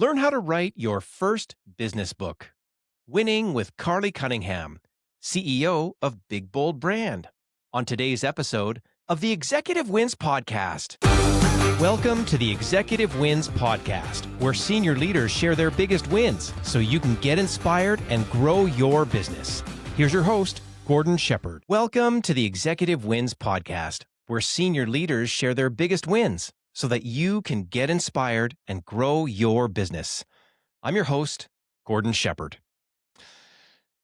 Learn how to write your first business book. Winning with Karley Cunningham, CEO of Big Bold Brand, on today's episode of the Executive Wins Podcast. Welcome to the Executive Wins Podcast, where senior leaders share their biggest wins so you can get inspired and grow your business. Here's your host, Gordon Shepherd. Welcome to the Executive Wins Podcast, where senior leaders share their biggest wins so that you can get inspired and grow your business. I'm your host, Gordon Shepherd.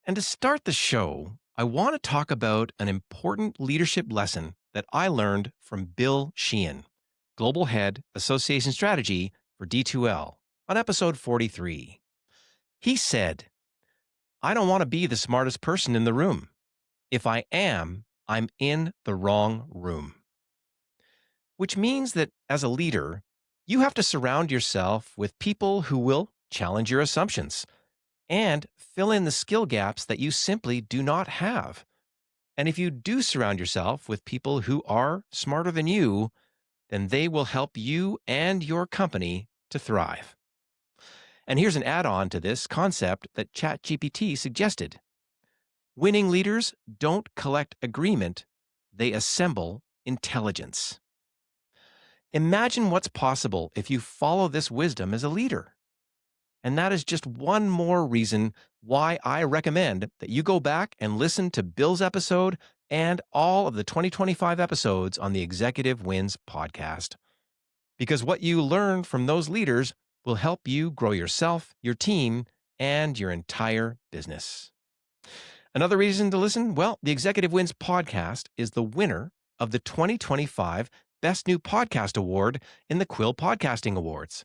And to start the show, I want to talk about an important leadership lesson that I learned from Bill Sheehan, Global Head Association Strategy for D2L, on episode 43. He said, "I don't want to be the smartest person in the room. If I am, I'm in the wrong room." Which means that as a leader, you have to surround yourself with people who will challenge your assumptions and fill in the skill gaps that you simply do not have. And if you do surround yourself with people who are smarter than you, then they will help you and your company to thrive. And here's an add-on to this concept that ChatGPT suggested. Winning leaders don't collect agreement, they assemble intelligence. Imagine what's possible if you follow this wisdom as a leader. And that is just one more reason why I recommend that you go back and listen to Bill's episode and all of the 2025 episodes on the Executive Wins podcast. Because what you learn from those leaders will help you grow yourself, your team, and your entire business. Another reason to listen? Well, the Executive Wins podcast is the winner of the 2025 Best New Podcast Award in the Quill Podcasting Awards.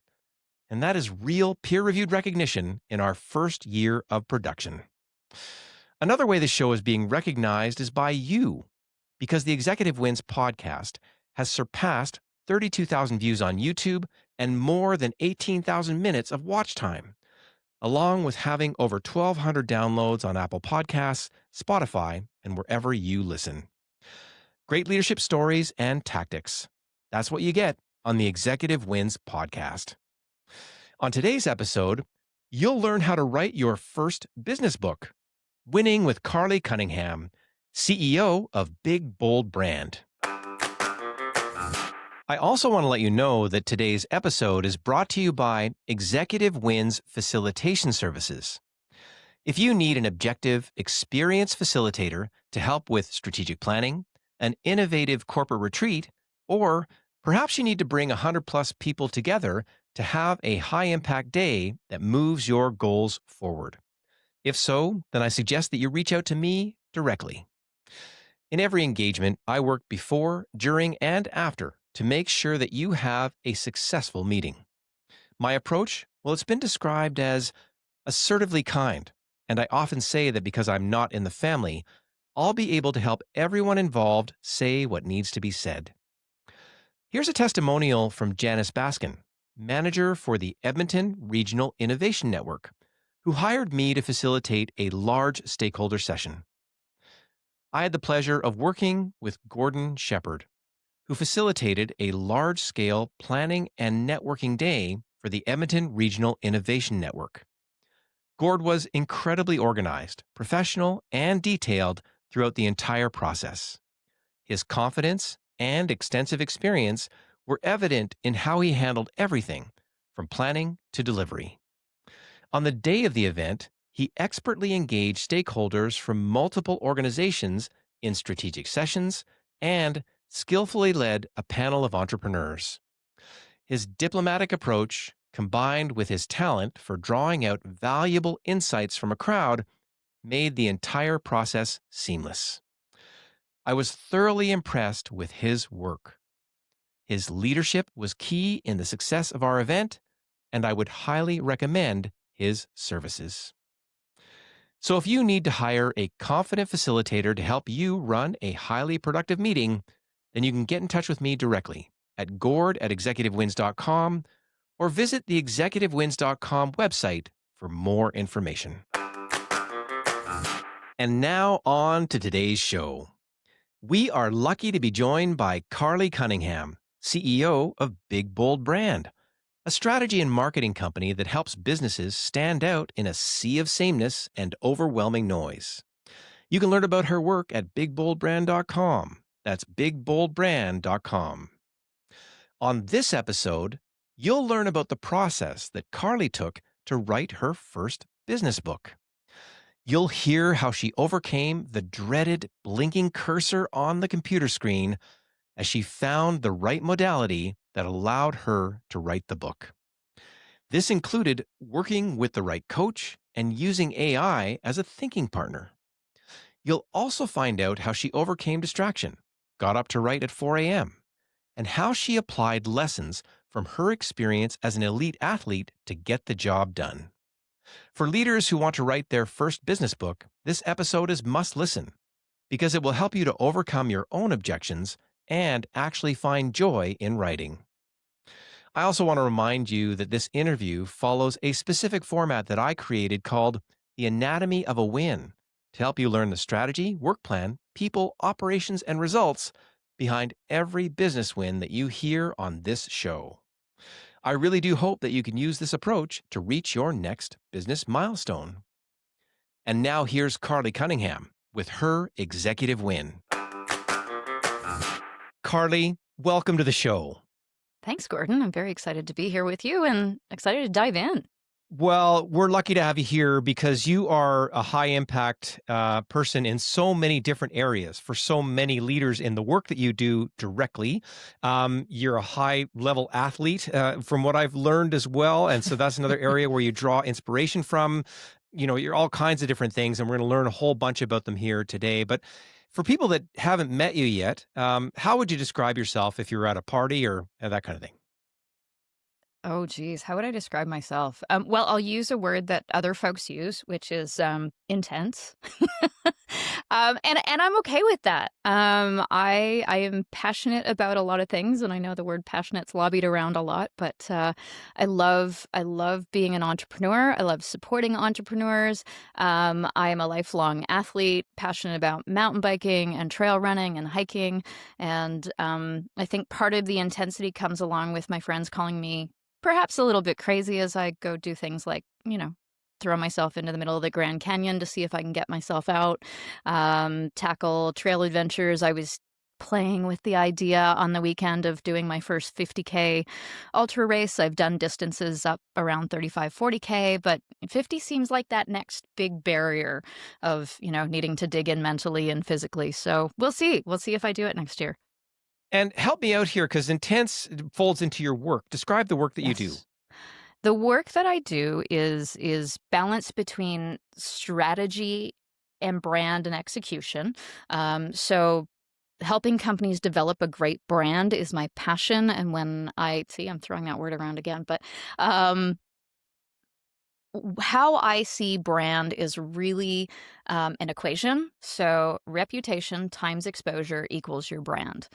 And that is real peer-reviewed recognition in our first year of production. Another way the show is being recognized is by you, because the Executive Wins podcast has surpassed 32,000 views on YouTube and more than 18,000 minutes of watch time, along with having over 1,200 downloads on Apple Podcasts, Spotify, and wherever you listen. Great leadership stories and tactics. That's what you get on the Executive Wins podcast. On today's episode, you'll learn how to write your first business book, Winning with Karley Cunningham, CEO of Big Bold Brand. I also want to let you know that today's episode is brought to you by Executive Wins Facilitation Services. If you need an objective, experienced facilitator to help with strategic planning, an innovative corporate retreat, or perhaps you need to bring 100+ people together to have a high-impact day that moves your goals forward. If so, then I suggest that you reach out to me directly. In every engagement, I work before, during, and after to make sure that you have a successful meeting. My approach? Well, it's been described as assertively kind, and I often say that because I'm not in the family, I'll be able to help everyone involved say what needs to be said. Here's a testimonial from Janice Baskin, manager for the Edmonton Regional Innovation Network, who hired me to facilitate a large stakeholder session. I had the pleasure of working with Gordon Shepherd, who facilitated a large-scale planning and networking day for the Edmonton Regional Innovation Network. Gord was incredibly organized, professional, and detailed throughout the entire process. His confidence and extensive experience were evident in how he handled everything from planning to delivery. On the day of the event, he expertly engaged stakeholders from multiple organizations in strategic sessions and skillfully led a panel of entrepreneurs. His diplomatic approach, combined with his talent for drawing out valuable insights from a crowd, made the entire process seamless. I was thoroughly impressed with his work. His leadership was key in the success of our event, and I would highly recommend his services. So if you need to hire a confident facilitator to help you run a highly productive meeting, then you can get in touch with me directly at gord@executivewins.com or visit the executivewins.com website for more information. And now on to today's show. We are lucky to be joined by Karley Cunningham, CEO of Big Bold Brand, a strategy and marketing company that helps businesses stand out in a sea of sameness and overwhelming noise. You can learn about her work at bigboldbrand.com. That's bigboldbrand.com. On this episode, you'll learn about the process that Karley took to write her first business book. You'll hear how she overcame the dreaded blinking cursor on the computer screen as she found the right modality that allowed her to write the book. This included working with the right coach and using AI as a thinking partner. You'll also find out how she overcame distraction, got up to write at 4 a.m., and how she applied lessons from her experience as an elite athlete to get the job done. For leaders who want to write their first business book, this episode is must listen because it will help you to overcome your own objections and actually find joy in writing. I also want to remind you that this interview follows a specific format that I created called The Anatomy of a Win to help you learn the strategy, work plan, people, operations, and results behind every business win that you hear on this show. I really do hope that you can use this approach to reach your next business milestone. And now here's Karley Cunningham with her executive win. Karley, welcome to the show. Thanks, Gordon. I'm very excited to be here with you and excited to dive in. Well, we're lucky to have you here because you are a high impact person in so many different areas for so many leaders in the work that you do directly. You're a high level athlete from what I've learned as well. And so that's another area where you draw inspiration from. You know, you're all kinds of different things, and we're going to learn a whole bunch about them here today. But for people that haven't met you yet, how would you describe yourself if you were at a party or that kind of thing? Oh, geez. How would I describe myself? Well, I'll use a word that other folks use, which is intense. And I'm okay with that. I am passionate about a lot of things, and I know the word passionate's lobbied around a lot, but I love being an entrepreneur. I love supporting entrepreneurs. I am a lifelong athlete, passionate about mountain biking and trail running and hiking. And I think part of the intensity comes along with my friends calling me perhaps a little bit crazy as I go do things like, throw myself into the middle of the Grand Canyon to see if I can get myself out, tackle trail adventures. I was playing with the idea on the weekend of doing my first 50K ultra race. I've done distances up around 35, 40K, but 50 seems like that next big barrier of, needing to dig in mentally and physically. So we'll see. We'll see if I do it next year. And help me out here because intense folds into your work. Describe the work that you do. Yes. The work that I do is balance between strategy and brand and execution. So helping companies develop a great brand is my passion. And when I'm throwing that word around again, but how I see brand is really an equation. So reputation times exposure equals your brand.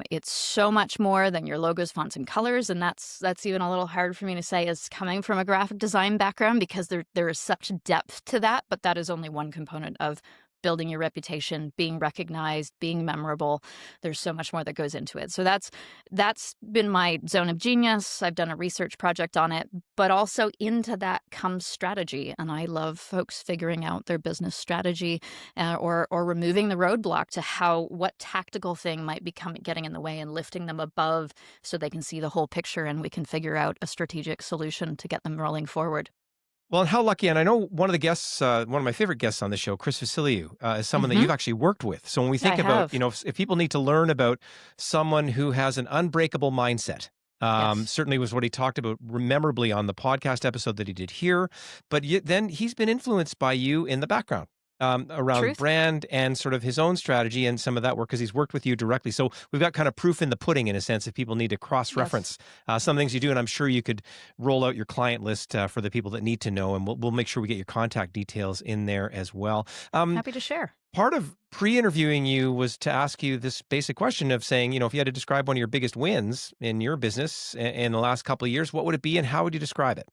It's so much more than your logos, fonts, and colors, and that's even a little hard for me to say as coming from a graphic design background because there is such depth to that. But that is only one component of building your reputation, being recognized, being memorable. There's so much more that goes into it. So that's been my zone of genius. I've done a research project on it, but also into that comes strategy. And I love folks figuring out their business strategy or removing the roadblock to what tactical thing might be getting in the way and lifting them above so they can see the whole picture and we can figure out a strategic solution to get them rolling forward. Well, and how lucky, and I know one of the guests, one of my favorite guests on the show, Chris Vasiliou, is someone that you've actually worked with. So when we think about, if people need to learn about someone who has an unbreakable mindset, Yes. certainly was what he talked about memorably on the podcast episode that he did here, but then he's been influenced by you in the background. Around Truth. brand and sort of his own strategy and some of that work because he's worked with you directly. So we've got kind of proof in the pudding in a sense if people need to cross-reference some things you do. And I'm sure you could roll out your client list for the people that need to know. And we'll make sure we get your contact details in there as well. Happy to share. Part of pre-interviewing you was to ask you this basic question of saying, if you had to describe one of your biggest wins in your business in the last couple of years, what would it be and how would you describe it?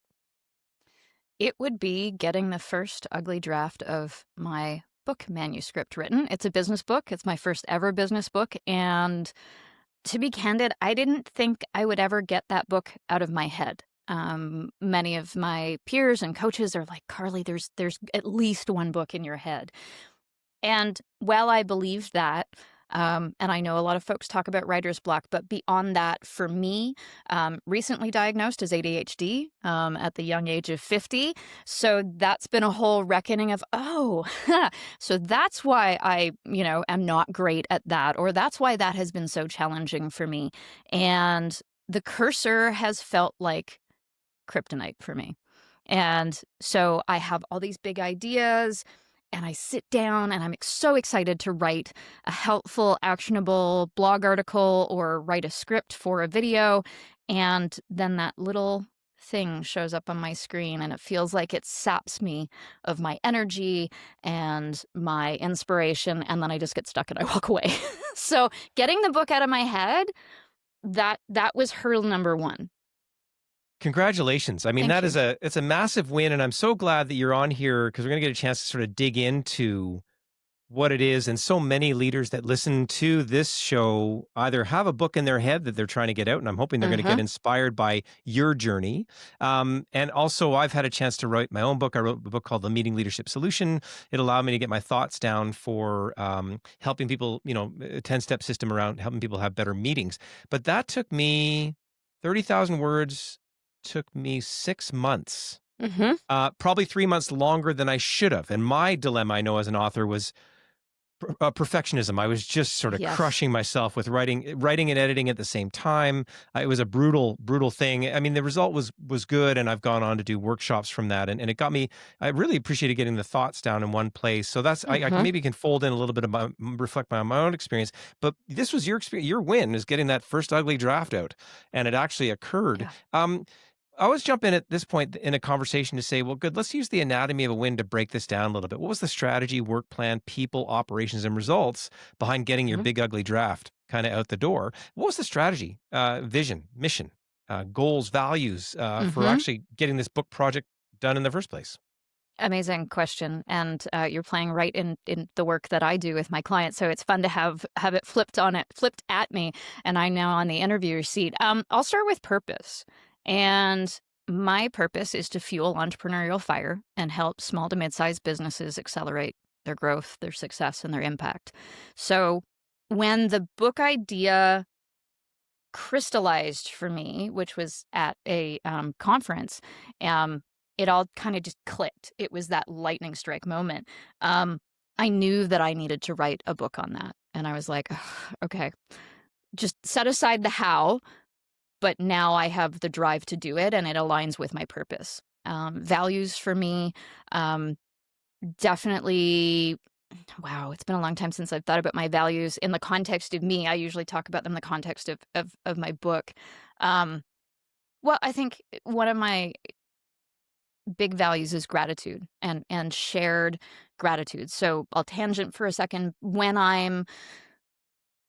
It would be getting the first ugly draft of my book manuscript written. It's a business book. It's my first ever business book. And To be candid, I didn't think I would ever get that book out of my head. Many of my peers and coaches are like, "Karley, there's at least one book in your head." And while I believed that, and I know a lot of folks talk about writer's block, but beyond that, for me, recently diagnosed as ADHD at the young age of 50. So that's been a whole reckoning of, oh, so that's why I, am not great at that, or that's why that has been so challenging for me. And the cursor has felt like kryptonite for me. And so I have all these big ideas and I sit down and I'm so excited to write a helpful, actionable blog article or write a script for a video. And then that little thing shows up on my screen and it feels like it saps me of my energy and my inspiration. And then I just get stuck and I walk away. So getting the book out of my head, that was hurdle number one. Congratulations. I mean, Thank you. it's a massive win, and I'm so glad that you're on here because we're going to get a chance to sort of dig into what it is. And so many leaders that listen to this show either have a book in their head that they're trying to get out, and I'm hoping they're going to get inspired by your journey. And also, I've had a chance to write my own book. I wrote a book called The Meeting Leadership Solution. It allowed me to get my thoughts down for helping people, a 10-step system around helping people have better meetings. But that took me 30,000 words, took me 6 months. Probably 3 months longer than I should have. And my dilemma, I know, as an author was perfectionism. I was just sort of Yes. crushing myself with writing and editing at the same time. It was a brutal thing. I mean, the result was good, and I've gone on to do workshops from that, and it got me. I really appreciated getting the thoughts down in one place. So that's I maybe can fold in a little bit of reflect my own experience. But this was your experience. Your win is getting that first ugly draft out, and it actually occurred. Yeah. I always jump in at this point in a conversation to say, well, good, let's use the anatomy of a win to break this down a little bit. What was the strategy, work plan, people, operations, and results behind getting your big, ugly draft kind of out the door? What was the strategy, vision, mission, goals, values for actually getting this book project done in the first place? Amazing question. And you're playing right in the work that I do with my clients. So it's fun to have it flipped at me, and I'm now on the interviewer seat. I'll start with purpose. And my purpose is to fuel entrepreneurial fire and help small to mid-sized businesses accelerate their growth, their success, and their impact. So when the book idea crystallized for me, which was at a conference, it all kind of just clicked. It was that lightning strike moment. I knew that I needed to write a book on that. And I was like, okay, just set aside the how, but now I have the drive to do it, and it aligns with my purpose. Values for me, definitely, wow, it's been a long time since I've thought about my values in the context of me. I usually talk about them in the context of my book. Well, I think one of my big values is gratitude and shared gratitude. So I'll tangent for a second. When I'm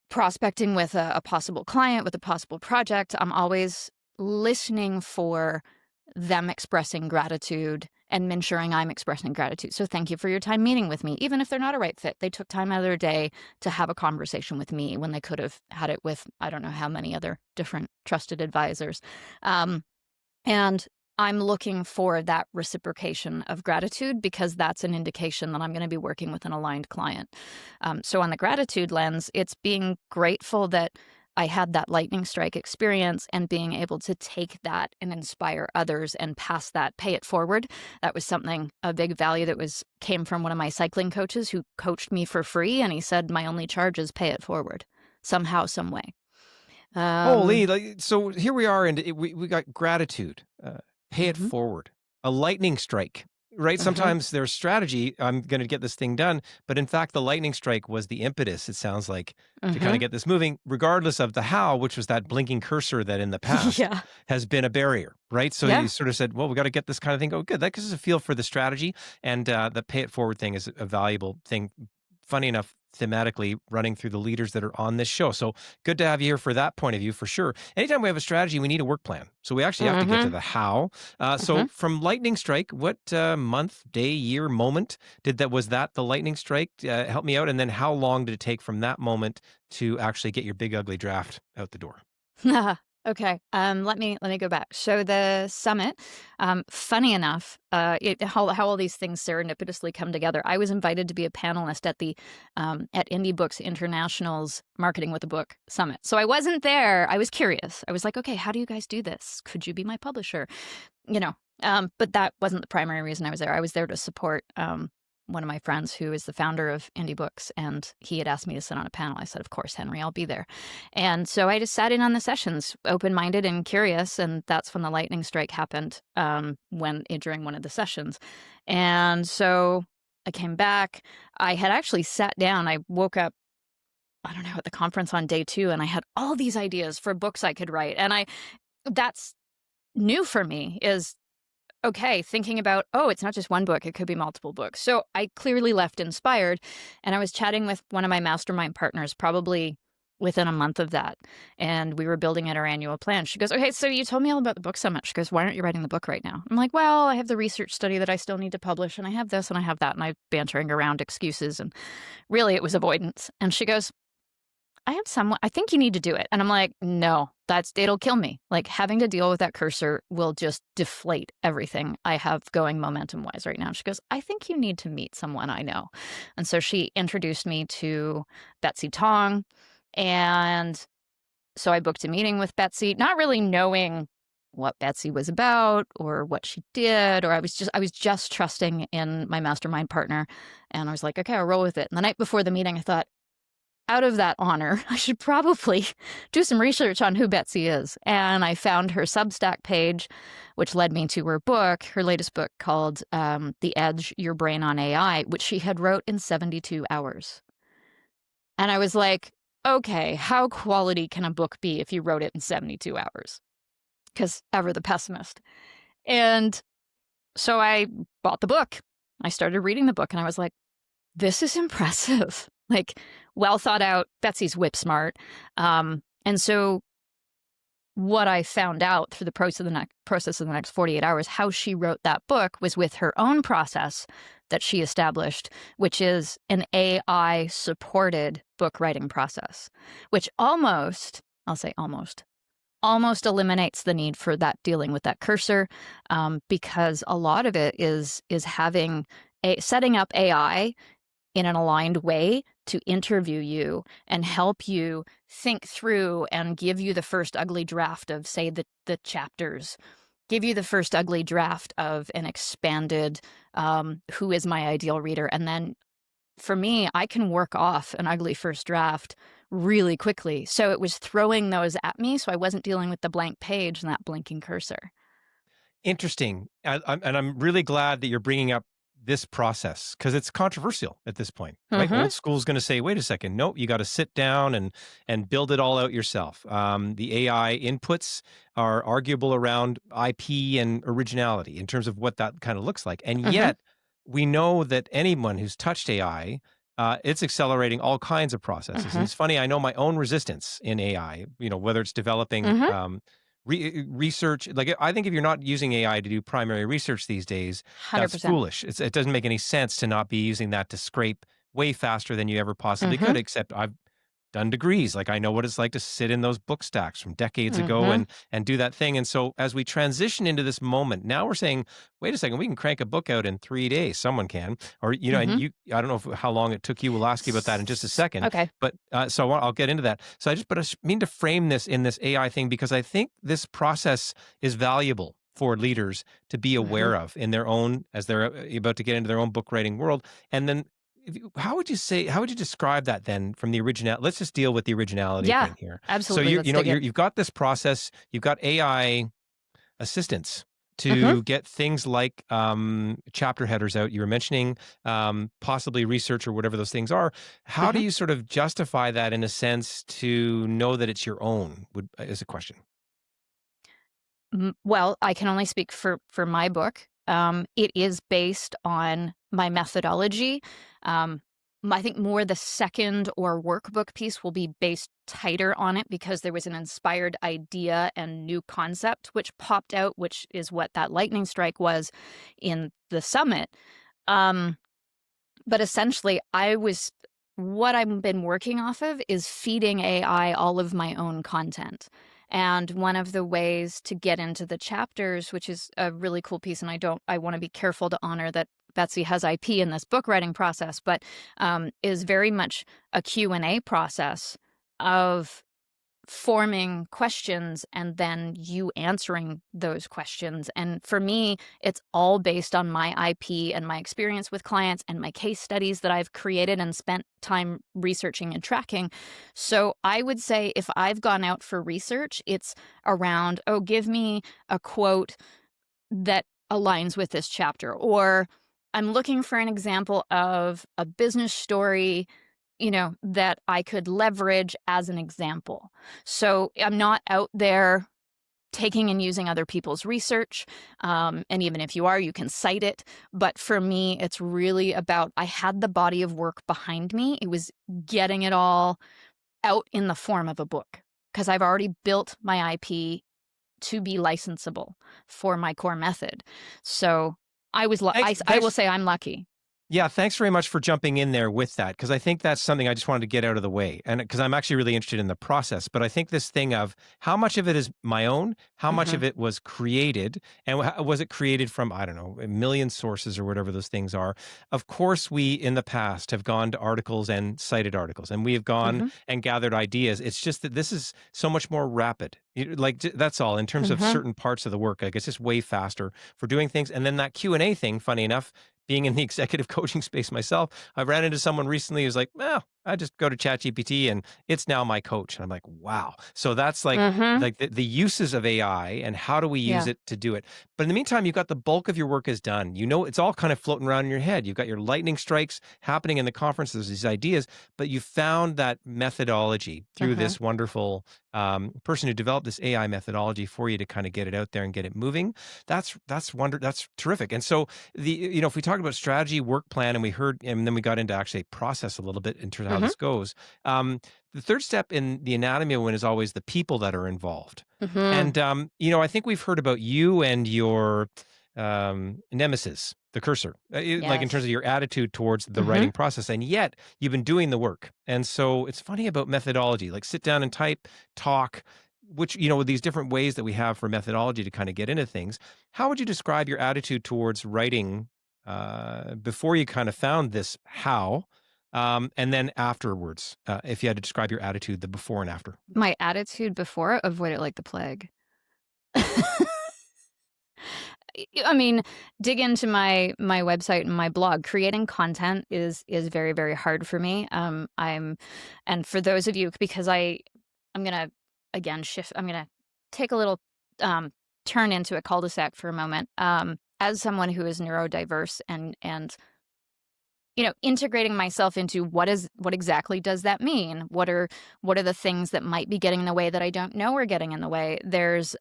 prospecting with a possible client, with a possible project, I'm always listening for them expressing gratitude and ensuring I'm expressing gratitude. So thank you for your time meeting with me. Even if they're not a right fit, they took time out of their day to have a conversation with me when they could have had it with, I don't know how many other different trusted advisors. And I'm looking for that reciprocation of gratitude because that's an indication that I'm going to be working with an aligned client. So on the gratitude lens, it's being grateful that I had that lightning strike experience and being able to take that and inspire others and pass that, pay it forward. That was something, a big value that came from one of my cycling coaches who coached me for free. And he said, my only charge is pay it forward somehow, some way. Holy, so here we are, and we got gratitude. Pay it forward. A lightning strike, right? Sometimes there's strategy. I'm going to get this thing done. But in fact, the lightning strike was the impetus, it sounds like, to kind of get this moving, regardless of the how, which was that blinking cursor that in the past has been a barrier, right? So you sort of said, well, we got to get this kind of thing. Oh, good. That gives us a feel for the strategy. And the pay it forward thing is a valuable thing. Funny enough, thematically running through the leaders that are on this show. So good to have you here for that point of view, for sure. Anytime we have a strategy, we need a work plan. So we actually have to get to Mm-hmm. the how. So Mm-hmm. from lightning strike, what month, day, year, moment was that the lightning strike? Help me out. And then how long did it take from that moment to actually get your big ugly draft out the door? Okay. Let me go back. So the summit, funny enough, how all these things serendipitously come together. I was invited to be a panelist at the at Indie Books International's Marketing with a Book Summit. So I wasn't there. I was curious. I was like, okay, how do you guys do this? Could you be my publisher? You know, but that wasn't the primary reason I was there. I was there to support one of my friends who is the founder of Indie Books, and he had asked me to sit on a panel. I said, of course, Henry, I'll be there. And so I just sat in on the sessions, open-minded and curious, and that's when the lightning strike happened during one of the sessions. And so I came back. I had actually sat down. I woke up, I don't know, at the conference on day 2, and I had all these ideas for books I could write. And that's new for me, is okay, thinking about, oh, it's not just one book, it could be multiple books. So I clearly left inspired, and I was chatting with one of my mastermind partners probably within a month of that, and we were building out our annual plan. She goes, okay, so you told me all about the book summit. She goes, why aren't you writing the book right now? I'm like, well, I have the research study that I still need to publish, and I have this and I have that, and I'm bantering around excuses, and really it was avoidance. And she goes, I think you need to do it. And I'm like, no, it'll kill me. Like, having to deal with that cursor will just deflate everything I have going momentum wise right now. She goes, I think you need to meet someone I know. And so she introduced me to Betsy Tong. And so I booked a meeting with Betsy, not really knowing what Betsy was about or what she did, or I was just trusting in my mastermind partner. And I was like, okay, I'll roll with it. And the night before the meeting, I thought, out of that honor, I should probably do some research on who Betsy is. And I found her Substack page, which led me to her book, her latest book called The Edge, Your Brain on AI, which she had wrote in 72 hours. And I was like, okay, how quality can a book be if you wrote it in 72 hours? Because ever the pessimist. And so I bought the book. I started reading the book, and I was like, this is impressive. Like, well thought out. Betsy's whip smart. And so what I found out through the process of the next 48 hours, how she wrote that book was with her own process that she established, which is an AI-supported book writing process, which I'll say almost eliminates the need for that dealing with that cursor, because a lot of it is setting up AI in an aligned way to interview you and help you think through and give you the first ugly draft of, say, the chapters, give you the first ugly draft of an expanded who is my ideal reader. And then for me, I can work off an ugly first draft really quickly. So it was throwing those at me, so I wasn't dealing with the blank page and that blinking cursor. Interesting. And I'm really glad that you're bringing up this process, because it's controversial at this point, right? Mm-hmm. Old school is going to say, wait a second, nope, you got to sit down and build it all out yourself. The AI inputs are arguable around IP and originality in terms of what that kind of looks like. And Mm-hmm. yet we know that anyone who's touched AI, it's accelerating all kinds of processes. Mm-hmm. And it's funny, I know my own resistance in AI, whether it's developing Mm-hmm. research. Like, I think if you're not using AI to do primary research these days, that's 100%. foolish. It doesn't make any sense to not be using that to scrape way faster than you ever possibly Mm-hmm. could, except I've done degrees. Like, I know what it's like to sit in those book stacks from decades ago Mm-hmm. and do that thing. And so as we transition into this moment, now we're saying, wait a second, we can crank a book out in 3 days. Someone can, or, and Mm-hmm. I don't know how long it took you. We'll ask you about that in just a second. Okay. But so I'll get into that. So I mean to frame this in this AI thing, because I think this process is valuable for leaders to be Mm-hmm. aware of in their own, as they're about to get into their own book writing world. And then how would you describe that then from the original? Let's just deal with the originality Yeah, thing here. So absolutely. Let's dig in. you've got this process, you've got AI assistance Mm-hmm. to get things like chapter headers out. You were mentioning possibly research or whatever those things are. How do Mm-hmm. you sort of justify that in a sense to know that it's your own? Is a question. Well, I can only speak for my book. It is based on my methodology. I think more the second or workbook piece will be based tighter on it because there was an inspired idea and new concept which popped out, which is what that lightning strike was in the summit. But essentially, what I've been working off of is feeding AI all of my own content. And one of the ways to get into the chapters, which is a really cool piece, and I want to be careful to honor that Betsy has IP in this book writing process, but is very much a Q&A process of forming questions and then you answering those questions. And for me, it's all based on my IP and my experience with clients and my case studies that I've created and spent time researching and tracking. So I would say if I've gone out for research, it's around, oh, give me a quote that aligns with this chapter, or I'm looking for an example of a business story that I could leverage as an example. So I'm not out there taking and using other people's research. And even if you are, you can cite it. But for me, it's really about, I had the body of work behind me. It was getting it all out in the form of a book because I've already built my IP to be licensable for my core method. So I will say I'm lucky. Yeah, thanks very much for jumping in there with that, because I think that's something I just wanted to get out of the way. And because I'm actually really interested in the process, but I think this thing of how much of it is my own, how much of it was created, and was it created from, I don't know, a million sources or whatever those things are. Of course, we in the past have gone to articles and cited articles, and we have gone and gathered ideas. It's just that this is so much more rapid. Like, that's all in terms of certain parts of the work. Like, it's just way faster for doing things. And then that Q&A thing, funny enough, being in the executive coaching space myself, I ran into someone recently who's like, well, I just go to ChatGPT and it's now my coach. And I'm like, wow. So that's like the uses of AI and how do we use it to do it. But in the meantime, you've got the bulk of your work is done. It's all kind of floating around in your head. You've got your lightning strikes happening in the conference. There's these ideas, but you found that methodology through this wonderful person who developed this AI methodology for you to kind of get it out there and get it moving. That's terrific. And so if we talk about strategy, work plan, and then we got into actually process a little bit in terms of how this goes. The third step in the anatomy of win is always the people that are involved. And, I think we've heard about you and your nemesis, the cursor, like in terms of your attitude towards the writing process. And yet you've been doing the work. And so it's funny about methodology, like sit down and type, talk, which, with these different ways that we have for methodology to kind of get into things. How would you describe your attitude towards writing before you kind of found this how, and then afterwards, if you had to describe your attitude, the before and after? My attitude before, avoid it like the plague. I mean, dig into my website and my blog. Creating content is very, very hard for me. And for those of you, because I'm gonna again shift. I'm gonna take a little turn into a cul-de-sac for a moment. As someone who is neurodiverse and integrating myself into what exactly does that mean? What are the things that might be getting in the way that I don't know are getting in the way? There's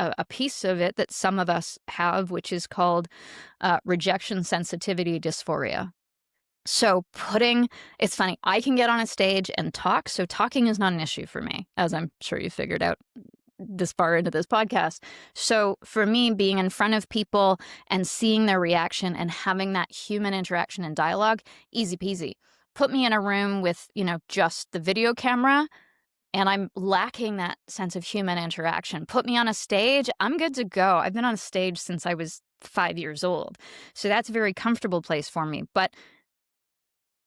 a piece of it that some of us have, which is called rejection sensitivity dysphoria. So it's funny, I can get on a stage and talk, so talking is not an issue for me, as I'm sure you figured out this far into this podcast. So for me, being in front of people and seeing their reaction and having that human interaction and dialogue, easy peasy. Put me in a room with, just the video camera, and I'm lacking that sense of human interaction. Put me on a stage, I'm good to go. I've been on a stage since I was 5 years old. So that's a very comfortable place for me. But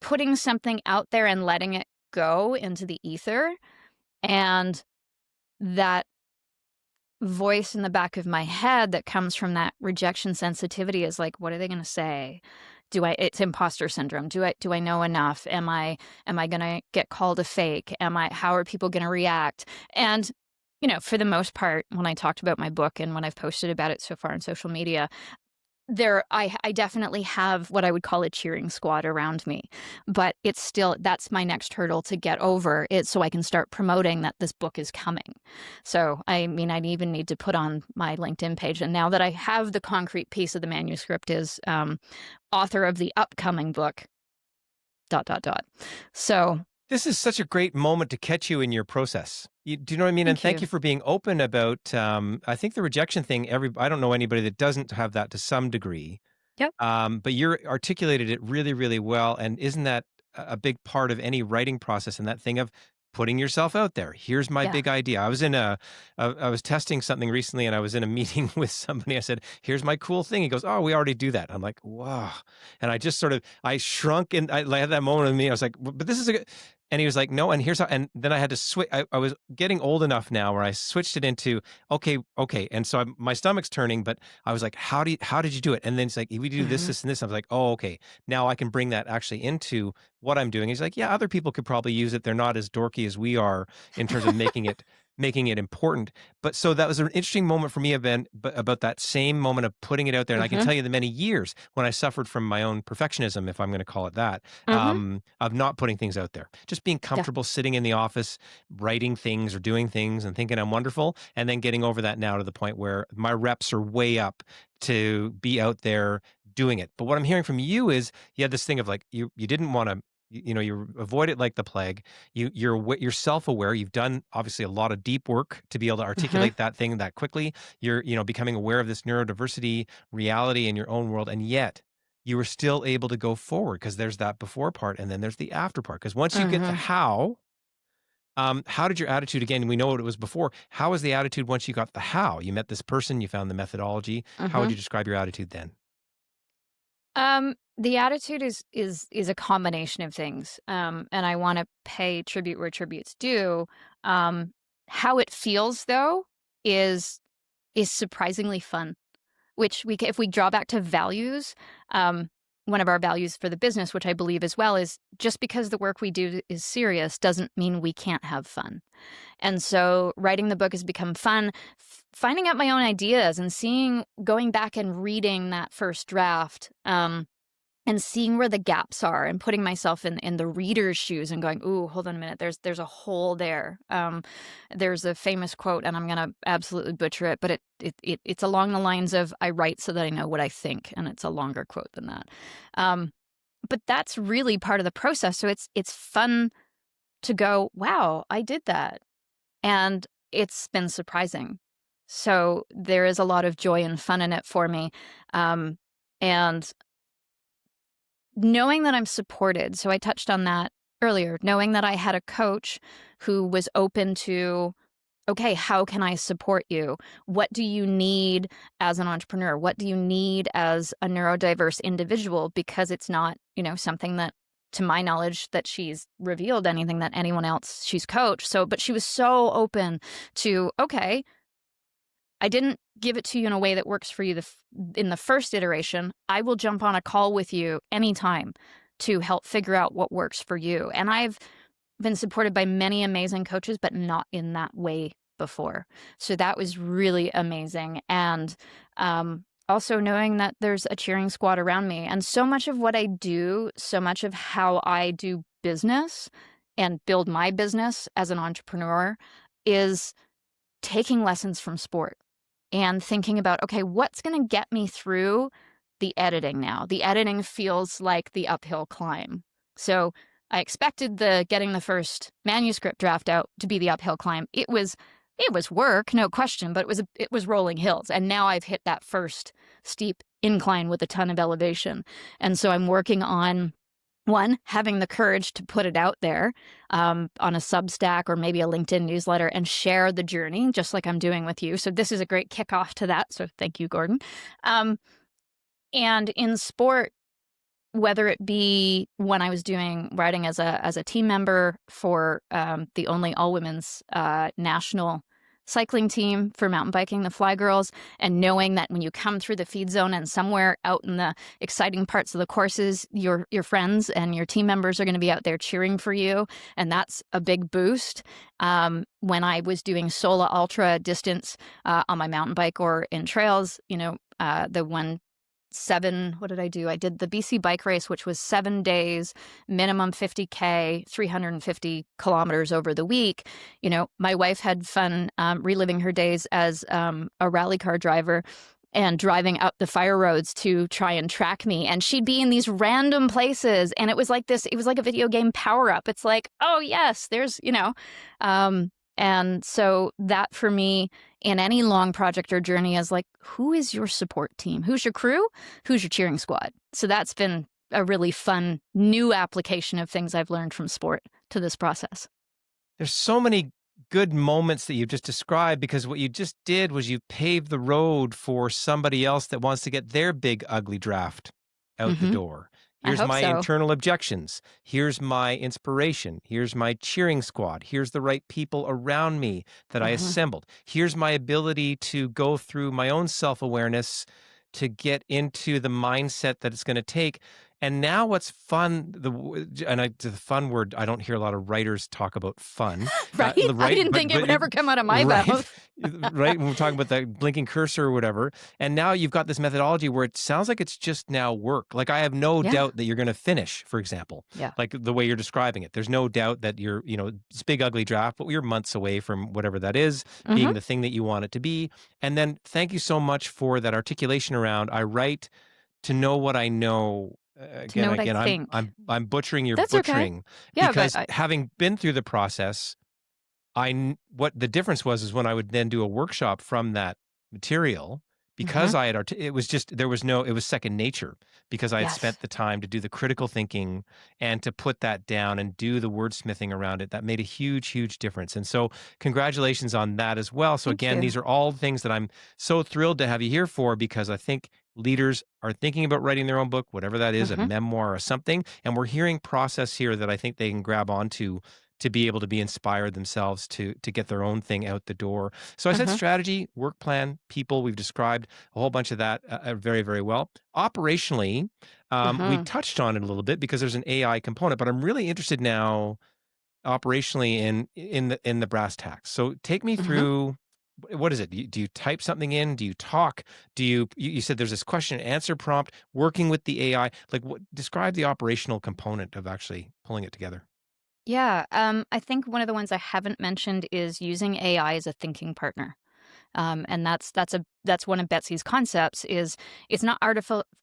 putting something out there and letting it go into the ether, and that voice in the back of my head that comes from that rejection sensitivity is like, what are they going to say? It's imposter syndrome. Do I know enough? Am I going to get called a fake? How are people going to react? And, for the most part, when I talked about my book and when I've posted about it so far on social media, I definitely have what I would call a cheering squad around me, but that's my next hurdle to get over, so I can start promoting that this book is coming. So, I mean, I'd even need to put on my LinkedIn page. And now that I have the concrete piece of the manuscript is author of the upcoming book, dot, dot, dot. So This is such a great moment to catch you in your process. Do you know what I mean? And thank thank you. you for being open about, I think the rejection thing, I don't know anybody that doesn't have that to some degree. Yep. But you're articulated it really, really well. And isn't that a big part of any writing process and that thing of putting yourself out there? Here's my Yeah. big idea. I was testing something recently and I was in a meeting with somebody. I said, here's my cool thing. He goes, oh, we already do that. I'm like, wow. And I just sort of, I shrunk and I had that moment with me. I was like, but this is a good, and he was like, no, and here's how, and then I had to switch. I was getting old enough now where I switched it into, okay. And so my stomach's turning, but I was like, how did you do it? And then it's like, we do this, Hmm. this, and this. I was like, oh, okay. Now I can bring that actually into what I'm doing. He's like, yeah, other people could probably use it. They're not as dorky as we are in terms of making it important. But so that was an interesting moment for me about that same moment of putting it out there. And I can Hmm. tell you the many years when I suffered from my own perfectionism, if I'm going to call it that, Hmm. of not putting things out there, just being Yeah. comfortable sitting in the office, writing things or doing things and thinking I'm wonderful. And then getting over that now to the point where my reps are way up to be out there doing it. But what I'm hearing from you is you had this thing of like, you didn't want to, you avoid it like the plague. You're self-aware. You've done obviously a lot of deep work to be able to Hmm. articulate that thing that quickly. You're, becoming aware of this neurodiversity reality in your own world. And yet you were still able to go forward because there's that before part and then there's the after part. Because once you get the Hmm. how did your attitude, again, we know what it was before. How was the attitude once you got the how? You met this person, you found the methodology. How would Hmm. you describe your attitude then? The attitude is a combination of things, and I want to pay tribute where tribute's due. Um, how it feels though is surprisingly fun. Which if we draw back to values, um, one of our values for the business, which I believe as well, is just because the work we do is serious doesn't mean we can't have fun. And so writing the book has become fun. Finding out my own ideas and going back and reading that first draft, and seeing where the gaps are and putting myself in the reader's shoes and going, ooh, hold on a minute, there's a hole there. There's a famous quote, and I'm gonna absolutely butcher it, but it's along the lines of, I write so that I know what I think, and it's a longer quote than that. But that's really part of the process. So it's fun to go, wow, I did that. And it's been surprising. So there is a lot of joy and fun in it for me. And knowing that I'm supported, so I touched on that earlier, knowing that I had a coach who was open to, okay, how can I support you? What do you need as an entrepreneur? What do you need as a neurodiverse individual? Because it's not, something that, to my knowledge, that she's revealed anything that anyone else she's coached. So, but she was so open to, okay, I didn't give it to you in a way that works for you in the first iteration. I will jump on a call with you anytime to help figure out what works for you. And I've been supported by many amazing coaches, but not in that way before. So that was really amazing. And also knowing that there's a cheering squad around me. And so much of what I do, so much of how I do business and build my business as an entrepreneur is taking lessons from sport and thinking about, okay, what's going to get me through the editing now? The editing feels like the uphill climb. So I expected getting the first manuscript draft out to be the uphill climb. It was work, no question, but it was rolling hills. And now I've hit that first steep incline with a ton of elevation. And so I'm working on, one, having the courage to put it out there on a Substack or maybe a LinkedIn newsletter and share the journey, just like I'm doing with you. So this is a great kickoff to that. So thank you, Gordon. And in sport, whether it be when I was writing as a team member for the only all women's national cycling team for mountain biking, the Fly Girls, and knowing that when you come through the feed zone and somewhere out in the exciting parts of the courses, your friends and your team members are going to be out there cheering for you, and that's a big boost. When I was doing Sola Ultra distance on my mountain bike or in trails, what did I do? I did the BC bike race, which was 7 days, minimum 50K, 350 kilometers over the week. My wife had fun reliving her days as a rally car driver. and driving up the fire roads to try and track me. And she'd be in these random places. And it was like a video game power up. It's like, oh, yes, there's, and so that for me in any long project or journey is like, who is your support team? Who's your crew? Who's your cheering squad? So that's been a really fun new application of things I've learned from sport to this process. There's so many good moments that you've just described, because what you just did was you paved the road for somebody else that wants to get their big ugly draft out the door. I Here's hope my so. internal objections. Here's my inspiration. Here's my cheering squad. Here's the right people around me that I assembled. Here's my ability to go through my own self-awareness to get into the mindset that it's going to take. And now what's fun, the fun word, I don't hear a lot of writers talk about fun. Right? I didn't think it would ever come out of my mouth. Right, when we're talking about that blinking cursor or whatever. And now you've got this methodology where it sounds like it's just now work. Like I have no doubt that you're going to finish, for example. Yeah. Like the way you're describing it. There's no doubt that you're, it's big ugly draft, but you're months away from whatever that is, being the thing that you want it to be. And then thank you so much for that articulation around, I write to know what I know. I'm butchering your That's butchering. Okay. Yeah, because but having been through the process, what the difference was when I would then do a workshop from that material, because I had it was second nature, because I had spent the time to do the critical thinking and to put that down and do the wordsmithing around it. That made a huge, huge difference. And so congratulations on that as well. So Thank you. these are all things that I'm so thrilled to have you here for, because I think leaders are thinking about writing their own book, whatever that is, a memoir or something. And we're hearing process here that I think they can grab onto to be able to be inspired themselves to get their own thing out the door. So I said strategy, work plan, people. We've described a whole bunch of that very, very well. Operationally, we touched on it a little bit because there's an AI component, but I'm really interested now operationally in the brass tacks. So take me through. What is it? Do you type something in? Do you talk? You said there's this question and answer prompt, working with the AI. Like, describe the operational component of actually pulling it together. Yeah, I think one of the ones I haven't mentioned is using AI as a thinking partner. And that's one of Betsy's concepts. Is it's not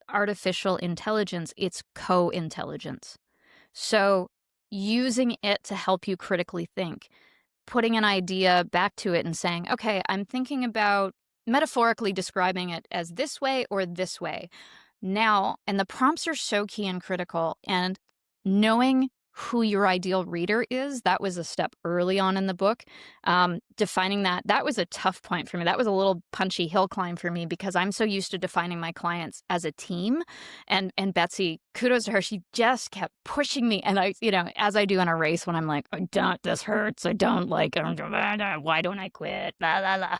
artificial intelligence, it's co-intelligence. So using it to help you critically think, putting an idea back to it and saying, okay, I'm thinking about metaphorically describing it as this way or this way. Now, and the prompts are so key and critical, and knowing who your ideal reader is, that was a step early on in the book. Defining that was a tough point for me. That was a little punchy hill climb for me, because I'm so used to defining my clients as a team. And Betsy, kudos to her, she just kept pushing me. And I, as I do in a race, when I'm like, this hurts, I don't like, why don't I quit? La, la, la.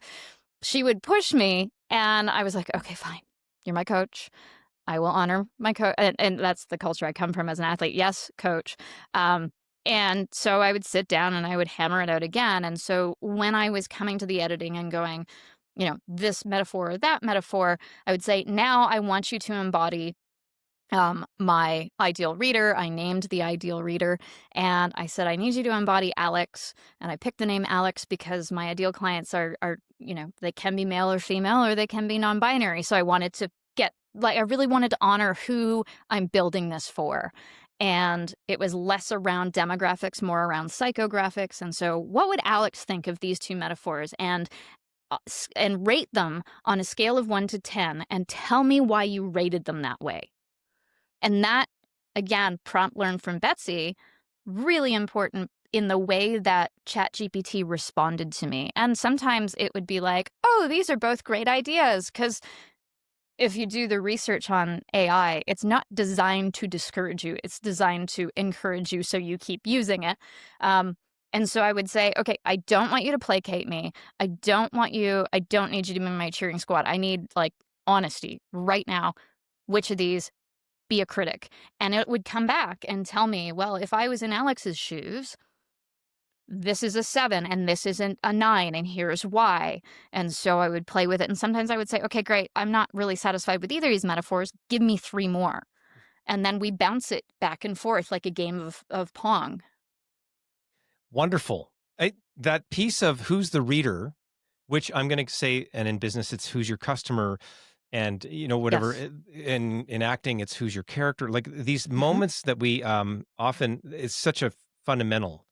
She would push me, and I was like, okay, fine. You're my coach. I will honor my coach. And that's the culture I come from as an athlete. Yes, coach. And so I would sit down and I would hammer it out again. And so when I was coming to the editing and going, this metaphor or that metaphor, I would say, now I want you to embody my ideal reader. I named the ideal reader, and I said, I need you to embody Alex. And I picked the name Alex because my ideal clients are they can be male or female, or they can be non-binary. So I wanted to I really wanted to honor who I'm building this for. And it was less around demographics, more around psychographics. And so what would Alex think of these two metaphors? And rate them on a scale of 1 to 10 and tell me why you rated them that way. And that, again, prompt learned from Betsy, really important in the way that ChatGPT responded to me. And sometimes it would be like, oh, these are both great ideas, because if you do the research on AI, it's not designed to discourage you. It's designed to encourage you so you keep using it. And so I would say, okay, I don't want you to placate me. I don't need you to be my cheering squad. I need honesty right now. Which of these? Be a critic. And it would come back and tell me, well, if I was in Alex's shoes, this is a 7 and this isn't a 9, and here's why. And so I would play with it. And sometimes I would say, okay, great, I'm not really satisfied with either of these metaphors. Give me 3 more. And then we bounce it back and forth like a game of Pong. Wonderful. That piece of who's the reader, which I'm going to say, and in business, it's who's your customer. And, whatever Yes. in acting, it's who's your character. Like these Hmm. moments that we often, it's such a fundamental.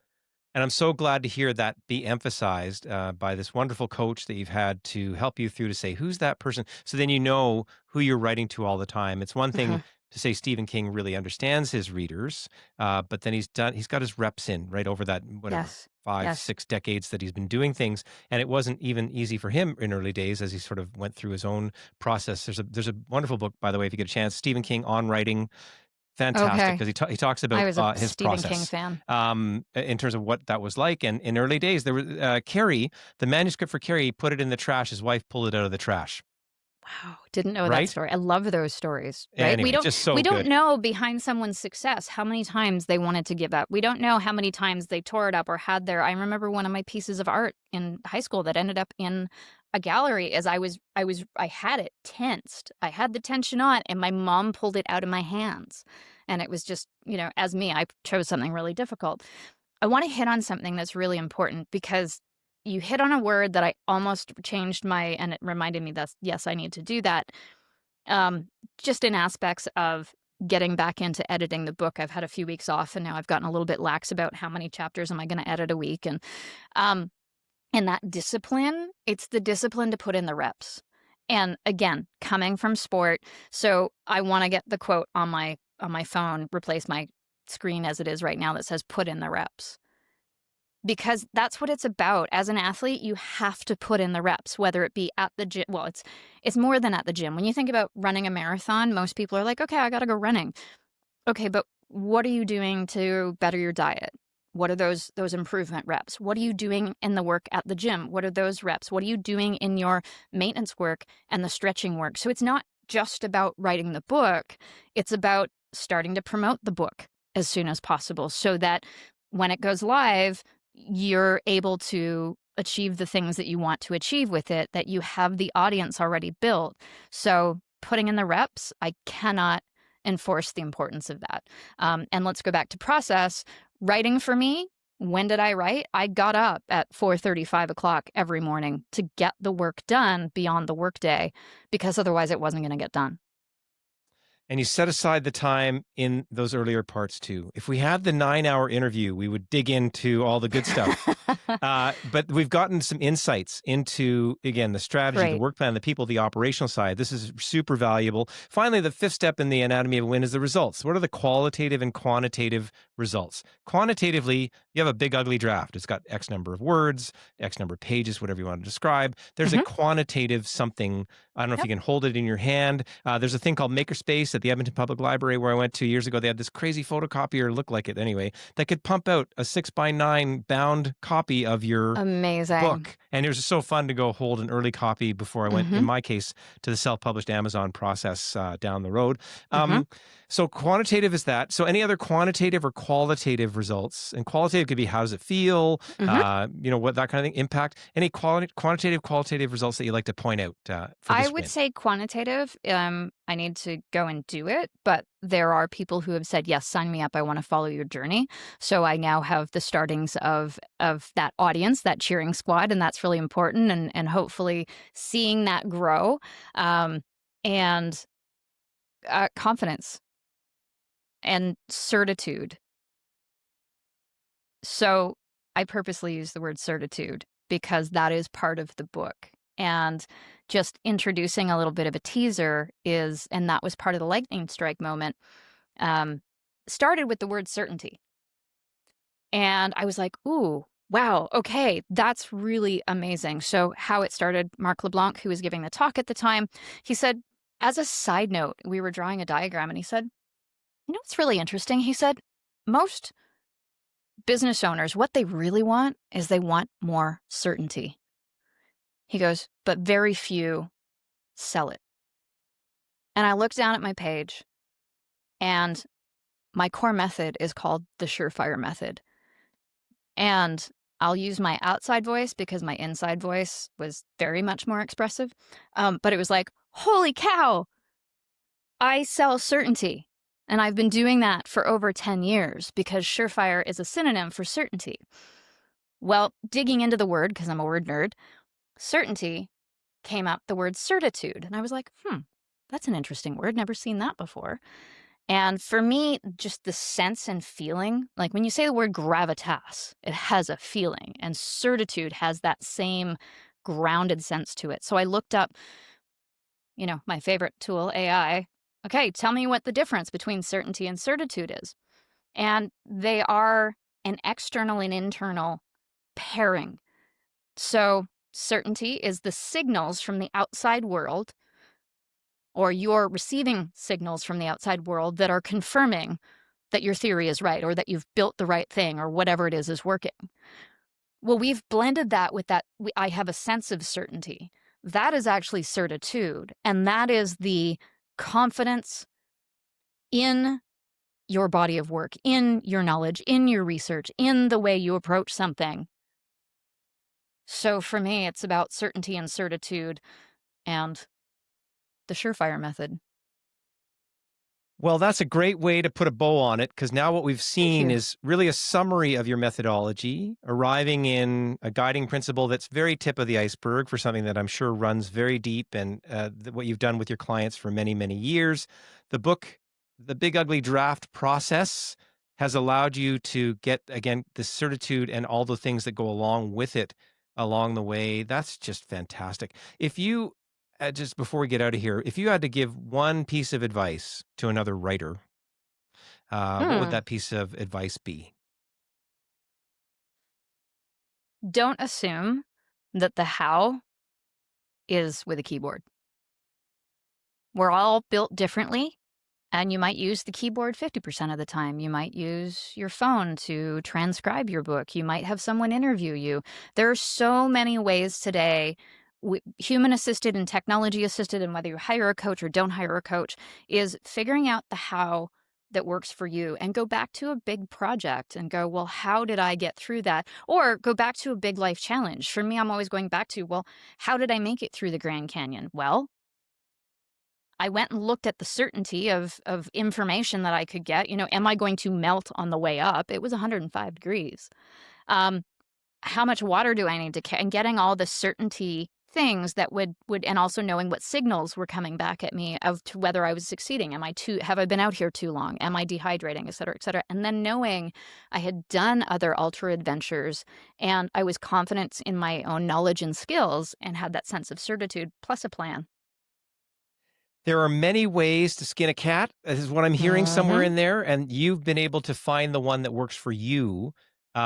And I'm so glad to hear that be emphasized by this wonderful coach that you've had to help you through to say, who's that person? So then you know who you're writing to all the time. It's one thing Hmm. to say Stephen King really understands his readers, but then he's got his reps in right over that, whatever, Yes. five, Yes. 6 decades that he's been doing things. And it wasn't even easy for him in early days as he sort of went through his own process. There's a wonderful book, by the way, if you get a chance, Stephen King on writing. Fantastic, Okay. because he talks I about was a his Stephen King process fan. in terms of what that was like. And in early days, there was Carrie, the manuscript for Carrie, he put it in the trash. His wife pulled it out of the trash. Wow, didn't know that Right. story. I love those stories, right? We Anyway, don't just so we don't good. know behind someone's success how many times they wanted to give up. We don't know how many times they tore it up or had their I remember one of my pieces of art in high school that ended up in a gallery as I had it tensed. I had the tension on and my mom pulled it out of my hands. And it was just, as me, I chose something really difficult. I want to hit on something that's really important because you hit on a word that I almost changed and it reminded me that, yes, I need to do that. Um, just in aspects of getting back into editing the book. I've had a few weeks off and now I've gotten a little bit lax about how many chapters am I going to edit a week. Um, and that discipline, it's the discipline to put in the reps. And again, coming from sport, so I want to get the quote on my phone, replace my screen as it is right now that says put in the reps. Because that's what it's about. As an athlete, you have to put in the reps, whether it be at the gym. Well, it's more than at the gym. When you think about running a marathon, most people are like, okay, I got to go running. Okay, but what are you doing to better your diet? What are those improvement reps? What are you doing in the work at the gym? What are those reps? What are you doing in your maintenance work and the stretching work? So it's not just about writing the book. It's about starting to promote the book as soon as possible so that when it goes live, you're able to achieve the things that you want to achieve with it, that you have the audience already built. So putting in the reps, I cannot enforce the importance of that. And let's go back to process. Writing for me, when did I write? I got up at 4:30, 5 o'clock every morning to get the work done beyond the workday because otherwise it wasn't going to get done. And you set aside the time in those earlier parts too. If we had the 9-hour interview, we would dig into all the good stuff. But we've gotten some insights into, again, the strategy, the Great. work plan, the people, the operational side. This is super valuable. Finally, the fifth step in the anatomy of a win is the results. What are the qualitative and quantitative results? Quantitatively, you have a big, ugly draft. It's got X number of words, X number of pages, whatever you want to describe. There's a Hmm. quantitative something. I don't know if you Yep. can hold it in your hand. There's a thing called Makerspace at the Edmonton Public Library where I went 2 years ago. They had this crazy photocopier, look like it anyway, that could pump out a 6x9 bound copy of your Amazing. book. And it was just so fun to go hold an early copy before I went, in Hmm. my case, to the self-published Amazon process down the road. Hmm. So quantitative is that. So any other quantitative or qualitative results? And qualitative could be how does it feel? Hmm. What that kind of thing, impact. Any quantitative, qualitative results that you like to point out for I this would win? say quantitative. I need to go and do it, but there are people who have said, "Yes, sign me up. I want to follow your journey." So I now have the startings of that audience, that cheering squad, and that's really important. And hopefully seeing that grow, and confidence and certitude. So I purposely use the word certitude because that is part of the book. And just introducing a little bit of a teaser and that was part of the lightning strike moment, um, started with the word certainty. And I was like, ooh, wow, okay, that's really amazing. So, how it started, Mark LeBlanc, who was giving the talk at the time, he said, as a side note, we were drawing a diagram and he said, what's really interesting? He said, most business owners, what they really want is they want more certainty. He goes, but very few sell it. And I looked down at my page, and my core method is called the surefire method. And I'll use my outside voice because my inside voice was very much more expressive. But it was like, holy cow, I sell certainty. And I've been doing that for over 10 years because surefire is a synonym for certainty. Well, digging into the word, because I'm a word nerd, certainty came up the word certitude. And I was like, that's an interesting word. Never seen that before. And for me, just the sense and feeling, like when you say the word gravitas, it has a feeling, and certitude has that same grounded sense to it. So I looked up, my favorite tool, AI. Okay, tell me what the difference between certainty and certitude is. And they are an external and internal pairing. So certainty is the signals from the outside world, or you're receiving signals from the outside world that are confirming that your theory is right, or that you've built the right thing, or whatever it is working. Well, we've blended that with that. I have a sense of certainty. That is actually certitude. And that is the confidence in your body of work, in your knowledge, in your research, in the way you approach something. So for me, it's about certainty and certitude and the surefire method. Well, that's a great way to put a bow on it, because now what we've seen is really a summary of your methodology, arriving in a guiding principle that's very tip of the iceberg for something that I'm sure runs very deep, and what you've done with your clients for many, many years. The book, The Big Ugly Draft Process, has allowed you to get, again, the certitude and all the things that go along with it along the way. That's just fantastic. If you just before we get out of here, if you had to give one piece of advice to another writer, what would that piece of advice be? Don't assume that the how is with a keyboard. We're all built differently, and you might use the keyboard 50% of the time. You might use your phone to transcribe your book. You might have someone interview you. There are so many ways today, human assisted and technology assisted, and whether you hire a coach or don't hire a coach, is figuring out the how that works for you, and go back to a big project and go, well, how did I get through that? Or go back to a big life challenge. For me, I'm always going back to, well, how did I make it through the Grand Canyon? Well, I went and looked at the certainty of information that I could get. Am I going to melt on the way up? It was 105 degrees. How much water do I need to carry? And getting all the certainty things that would and also knowing what signals were coming back at me of to whether I was succeeding. Have I been out here too long? Am I dehydrating, et cetera, et cetera? And then knowing I had done other ultra adventures, and I was confident in my own knowledge and skills, and had that sense of certitude plus a plan. There are many ways to skin a cat. This is what I'm hearing somewhere in there, and you've been able to find the one that works for you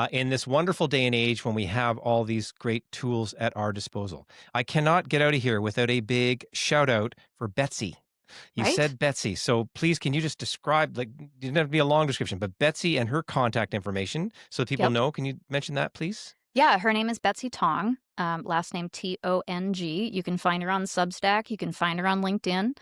in this wonderful day and age when we have all these great tools at our disposal. I cannot get out of here without a big shout out for Betsy. You Right? said Betsy, so please, can you just describe, like, it doesn't have to be a long description, but Betsy and her contact information so people Yep. know. Can you mention that, please? Yeah, her name is Betsy Tong, last name Tong. You can find her on Substack. You can find her on LinkedIn.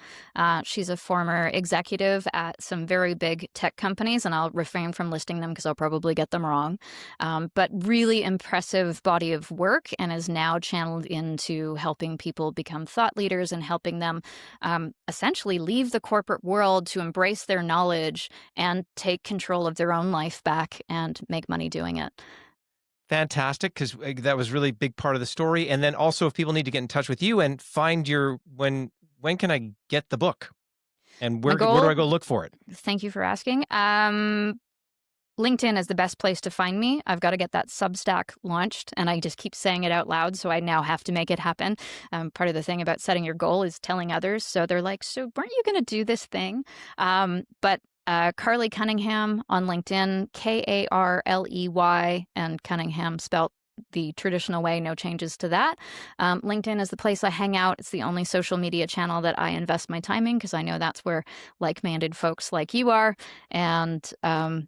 She's a former executive at some very big tech companies, and I'll refrain from listing them because I'll probably get them wrong. But really impressive body of work, and is now channeled into helping people become thought leaders and helping them essentially leave the corporate world to embrace their knowledge and take control of their own life back and make money doing it. Fantastic, because that was really big part of the story. And then also, if people need to get in touch with you and find when can I get the book, and where do I go look for it? Thank you for asking. LinkedIn is the best place to find me. I've got to get that Substack launched, and I just keep saying it out loud, so I now have to make it happen. Part of the thing about setting your goal is telling others. So they're like, so weren't you going to do this thing? But Karley Cunningham on LinkedIn, Karley, and Cunningham spelt the traditional way, no changes to that. LinkedIn is the place I hang out. It's the only social media channel that I invest my time in, because I know that's where like-minded folks like you are. And then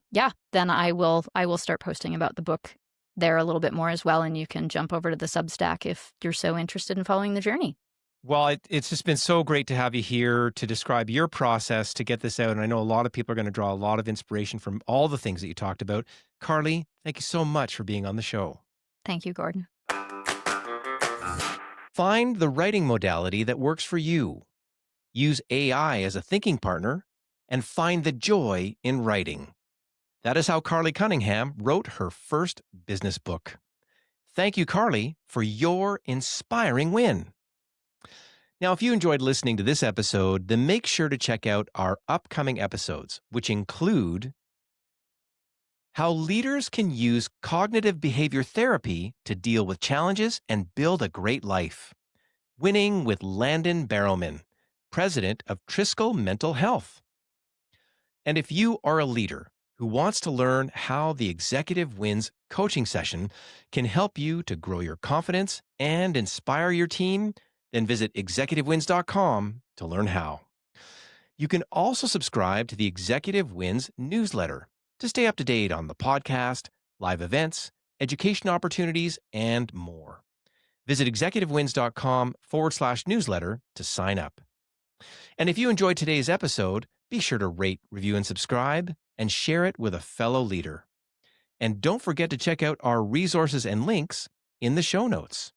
I will start posting about the book there a little bit more as well. And you can jump over to the Substack if you're so interested in following the journey. Well, it's just been so great to have you here to describe your process to get this out. And I know a lot of people are going to draw a lot of inspiration from all the things that you talked about. Karley, thank you so much for being on the show. Thank you, Gordon. Find the writing modality that works for you. Use AI as a thinking partner, and find the joy in writing. That is how Karley Cunningham wrote her first business book. Thank you, Karley, for your inspiring win. Now, if you enjoyed listening to this episode, then make sure to check out our upcoming episodes, which include how leaders can use cognitive behavior therapy to deal with challenges and build a great life. Winning with Landon Barrowman, president of Triskel Mental Health. And if you are a leader who wants to learn how the Executive Wins coaching session can help you to grow your confidence and inspire your team, then visit executivewins.com to learn how. You can also subscribe to the Executive Wins newsletter to stay up to date on the podcast, live events, education opportunities, and more. Visit executivewins.com/newsletter to sign up. And if you enjoyed today's episode, be sure to rate, review, and subscribe, and share it with a fellow leader. And don't forget to check out our resources and links in the show notes.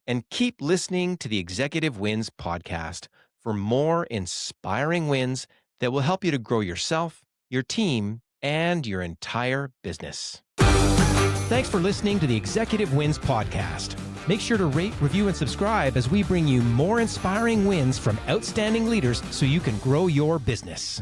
And keep listening to the Executive Wins podcast for more inspiring wins that will help you to grow yourself, your team, and your entire business. Thanks for listening to the Executive Wins podcast. Make sure to rate, review, and subscribe as we bring you more inspiring wins from outstanding leaders so you can grow your business.